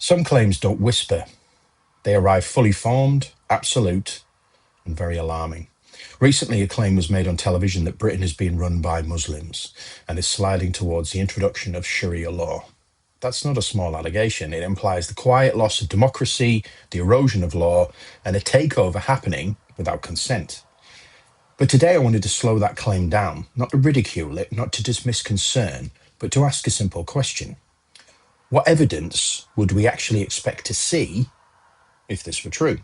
Some claims don't whisper. They arrive fully formed, absolute, and very alarming. Recently, a claim was made on television that Britain is being run by Muslims and is sliding towards the introduction of Sharia law. That's not a small allegation. It implies the quiet loss of democracy, the erosion of law, and a takeover happening without consent. But today I wanted to slow that claim down, not to ridicule it, not to dismiss concern, but to ask a simple question. What evidence would we actually expect to see if this were true?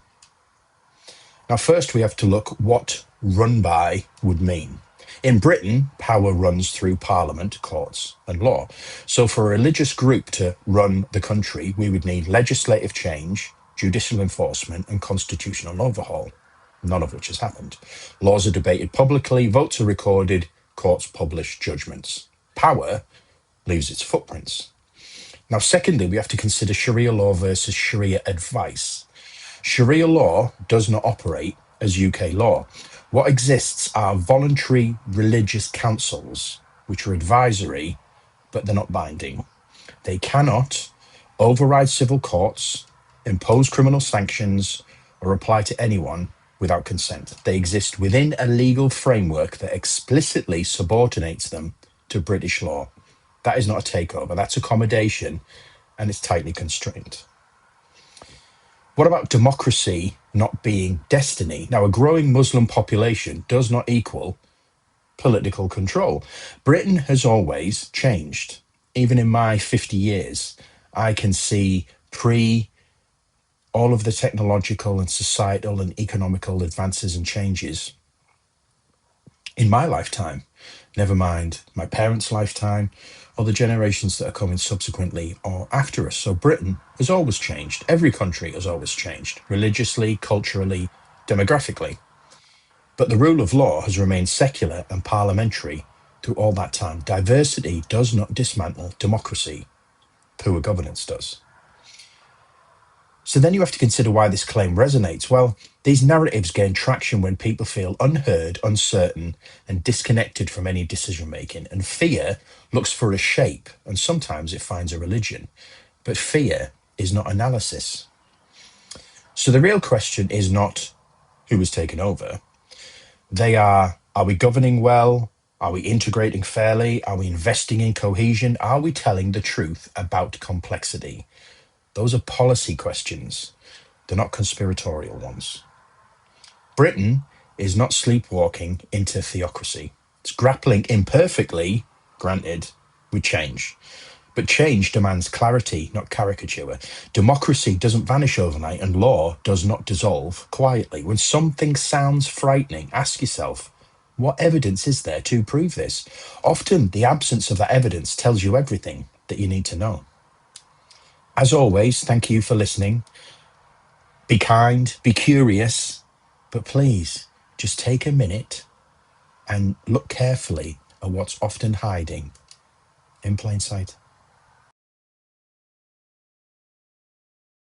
Now, first we have to look what run by would mean. In Britain, power runs through Parliament, courts, and law. So for a religious group to run the country, we would need legislative change, judicial enforcement, and constitutional overhaul, none of which has happened. Laws are debated publicly, votes are recorded, courts publish judgments. Power leaves its footprints. Now, secondly, we have to consider Sharia law versus Sharia advice. Sharia law does not operate as UK law. What exists are voluntary religious councils, which are advisory, but they're not binding. They cannot override civil courts, impose criminal sanctions, or apply to anyone without consent. They exist within a legal framework that explicitly subordinates them to British law. That is not a takeover, that's accommodation, and it's tightly constrained. What about democracy not being destiny? Now, a growing Muslim population does not equal political control. Britain has always changed. Even in my 50 years, I can see all of the technological and societal and economical advances and changes in my lifetime, never mind my parents' lifetime or the generations that are coming subsequently or after us. So Britain has always changed. Every country has always changed, religiously, culturally, demographically. But the rule of law has remained secular and parliamentary through all that time. Diversity does not dismantle democracy. Poor governance does. So then you have to consider why this claim resonates. Well, these narratives gain traction when people feel unheard, uncertain, and disconnected from any decision making. And fear looks for a shape, and sometimes it finds a religion. But fear is not analysis. So the real question is not who is taken over. They are we governing well? Are we integrating fairly? Are we investing in cohesion? Are we telling the truth about complexity? Those are policy questions. They're not conspiratorial ones. Britain is not sleepwalking into theocracy. It's grappling imperfectly, granted, with change. But change demands clarity, not caricature. Democracy doesn't vanish overnight, and law does not dissolve quietly. When something sounds frightening, ask yourself, what evidence is there to prove this? Often, the absence of that evidence tells you everything that you need to know. As always, thank you for listening. Be kind, be curious, but please just take a minute and look carefully at what's often hiding in plain sight.